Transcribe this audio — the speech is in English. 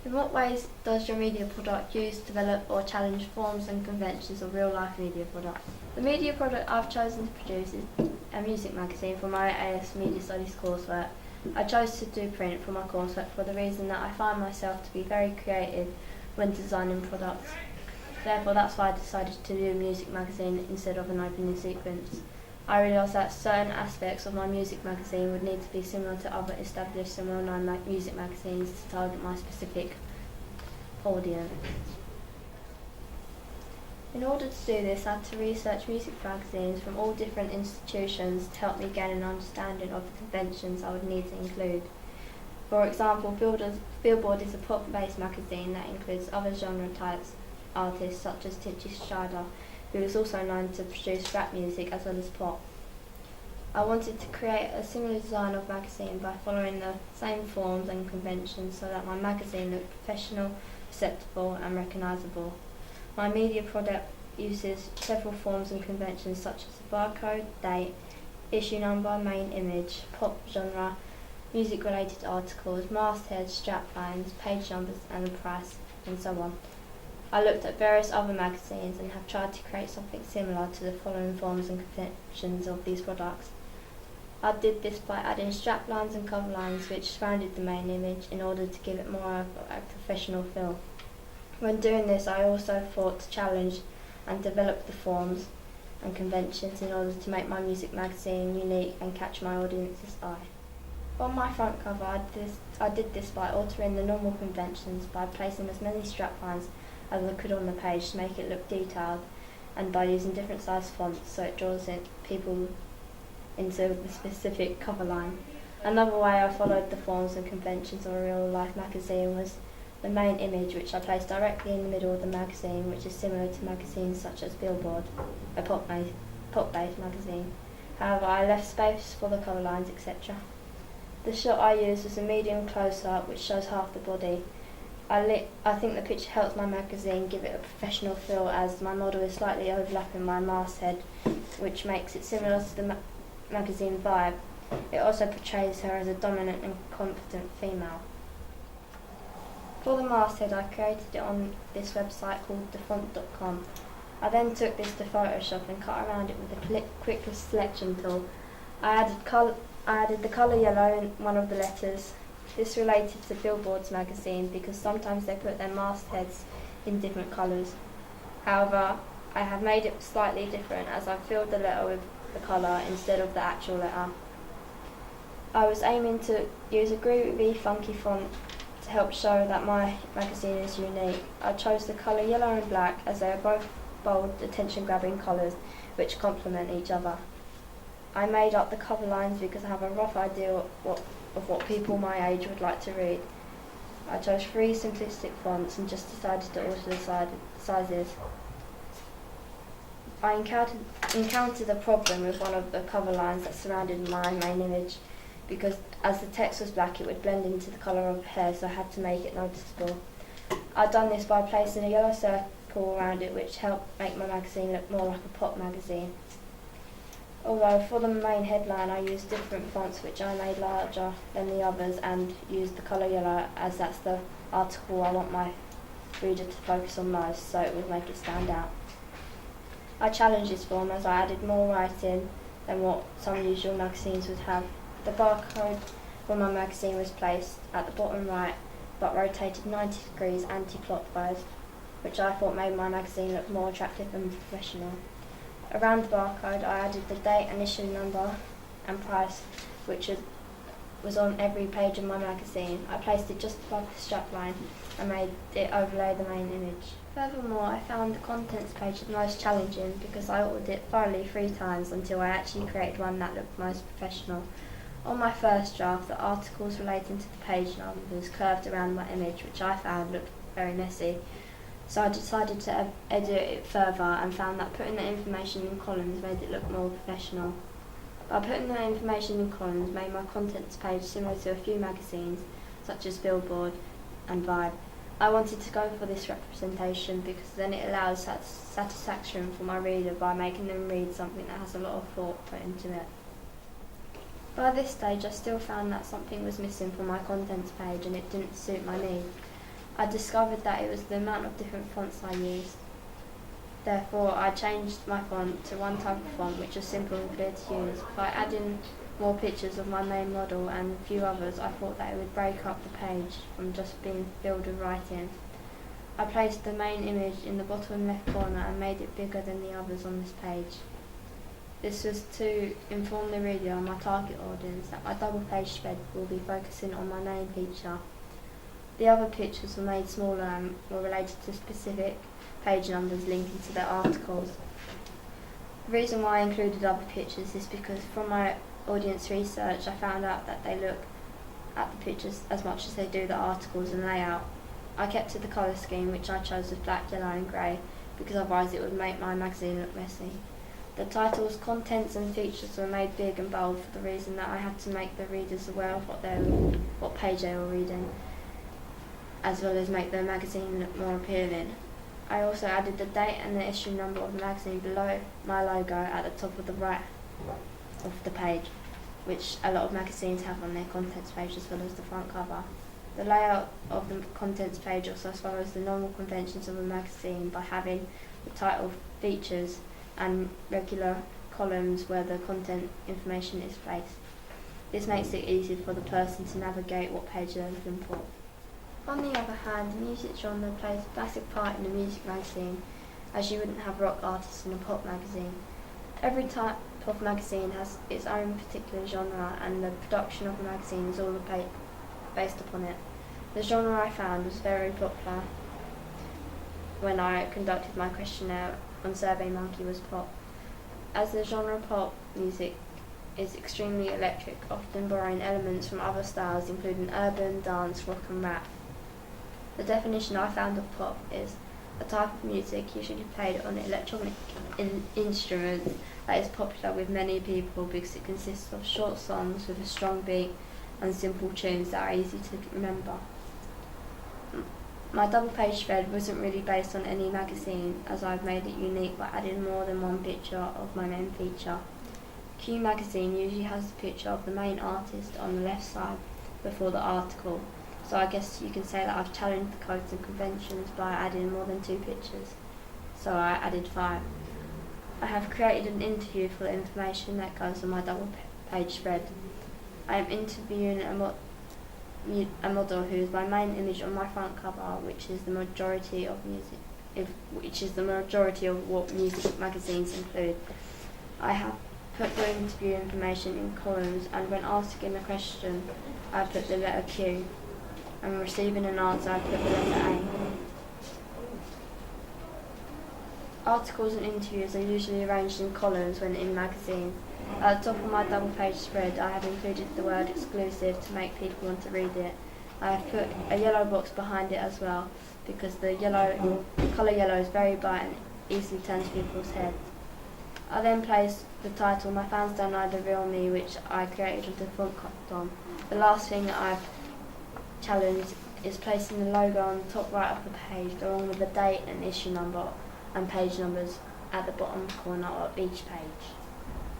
In what ways does your media product use, develop or challenge forms and conventions of real-life media products? The media product I've chosen to produce is a music magazine for my AS Media Studies coursework. I chose to do print for my coursework for the reason that I find myself to be very creative when designing products. Therefore, that's why I decided to do a music magazine instead of an opening sequence. I realised that certain aspects of my music magazine would need to be similar to other established and well-known music magazines to target my specific audience. In order to do this, I had to research music magazines from all different institutions to help me gain an understanding of the conventions I would need to include. For example, Billboard is a pop-based magazine that includes other genre types artists such as Tinchy Stryder, who is also known to produce rap music as well as pop. I wanted to create a similar design of magazine by following the same forms and conventions so that my magazine looked professional, acceptable and recognisable. My media product uses several forms and conventions such as a barcode, date, issue number, main image, pop genre, music-related articles, mastheads, straplines, page numbers and the price, and so on. I looked at various other magazines and have tried to create something similar to the following forms and conventions of these products. I did this by adding straplines and cover lines which surrounded the main image in order to give it more of a professional feel. When doing this, I also thought to challenge and develop the forms and conventions in order to make my music magazine unique and catch my audience's eye. On my front cover, I did this by altering the normal conventions by placing as many straplines as I could on the page to make it look detailed, and by using different size fonts so it draws in people into the specific cover line. Another way I followed the forms and conventions of a real life magazine was the main image, which I placed directly in the middle of the magazine, which is similar to magazines such as Billboard, a pop-based magazine. However, I left space for the cover lines, etc. The shot I used was a medium close-up which shows half the body. I think the picture helps my magazine give it a professional feel as my model is slightly overlapping my masthead, which makes it similar to the magazine vibe. It also portrays her as a dominant and confident female. For the masthead, I created it on this website called thefont.com. I then took this to Photoshop and cut around it with a quick selection tool. I added the colour yellow in one of the letters. This related to Billboard's magazine because sometimes they put their mastheads in different colours. However, I have made it slightly different as I filled the letter with the colour instead of the actual letter. I was aiming to use a groovy, funky font to help show that my magazine is unique. I chose the colour yellow and black as they are both bold, attention-grabbing colours which complement each other. I made up the cover lines because I have a rough idea of what people my age would like to read. I chose 3 simplistic fonts and just decided to alter the sizes. I encountered a problem with one of the cover lines that surrounded my main image because as the text was black it would blend into the colour of the hair, so I had to make it noticeable. I'd done this by placing a yellow circle around it which helped make my magazine look more like a pop magazine. Although for the main headline I used different fonts which I made larger than the others and used the colour yellow as that's the article I want my reader to focus on most, so it would make it stand out. I challenged this form as I added more writing than what some usual magazines would have. The barcode for my magazine was placed at the bottom right but rotated 90 degrees anti-clockwise, which I thought made my magazine look more attractive and professional. Around the barcode I added the date and issue number and price, which was on every page of my magazine. I placed it just above the strapline and made it overlay the main image. Furthermore, I found the contents page the most challenging because I altered it thoroughly 3 times until I actually created one that looked most professional. On my first draft, the articles relating to the page numbers curved around my image, which I found looked very messy. So I decided to edit it further and found that putting the information in columns made it look more professional. By putting the information in columns made my contents page similar to a few magazines, such as Billboard and Vibe. I wanted to go for this representation because then it allows satisfaction for my reader by making them read something that has a lot of thought put into it. By this stage I still found that something was missing from my contents page and it didn't suit my needs. I discovered that it was the amount of different fonts I used. Therefore, I changed my font to one type of font which was simple and clear to use. By adding more pictures of my main model and a few others, I thought that it would break up the page from just being filled with writing. I placed the main image in the bottom left corner and made it bigger than the others on this page. This was to inform the reader and my target audience that my double page spread will be focusing on my main feature. The other pictures were made smaller and were related to specific page numbers linking to their articles. The reason why I included other pictures is because from my audience research I found out that they look at the pictures as much as they do the articles and layout. I kept to the colour scheme, which I chose with black, yellow and grey, because otherwise it would make my magazine look messy. The titles, contents and features were made big and bold for the reason that I had to make the readers aware of what page they were reading, as well as make the magazine look more appealing. I also added the date and the issue number of the magazine below my logo at the top of the right of the page, which a lot of magazines have on their contents page as well as the front cover. The layout of the contents page also follows the normal conventions of a magazine by having the title, features and regular columns where the content information is placed. This makes it easy for the person to navigate what page they're looking for. On the other hand, the music genre plays a massive part in a music magazine, as you wouldn't have rock artists in a pop magazine. Every type of magazine has its own particular genre, and the production of the magazine is all based upon it. The genre I found was very popular when I conducted my questionnaire on SurveyMonkey was pop. As the genre pop music is extremely electric, often borrowing elements from other styles including urban, dance, rock and rap. The definition I found of pop is a type of music usually played on electronic instruments that is popular with many people because it consists of short songs with a strong beat and simple tunes that are easy to remember. My double page spread wasn't really based on any magazine, as I've made it unique by adding more than one picture of my main feature. Q magazine usually has a picture of the main artist on the left side before the article, so I guess you can say that I've challenged the codes and conventions by adding more than 2 pictures, so I added 5. I have created an interview for the information that goes on my double page spread. I am interviewing a model who is my main image on my front cover, which is the majority of what music magazines include. I have put the interview information in columns, and when asking a question, I put the letter Q, and receiving an answer, I put the letter A. Articles and interviews are usually arranged in columns when in magazines. At the top of my double page spread, I have included the word exclusive to make people want to read it. I have put a yellow box behind it as well, because the colour yellow is very bright and easily turns people's heads. I then placed the title, My Fans Don't Know the Real Me, which I created with the font on. The last thing that I've challenged is placing the logo on the top right of the page, along with the date and issue number and page numbers at the bottom corner of each page.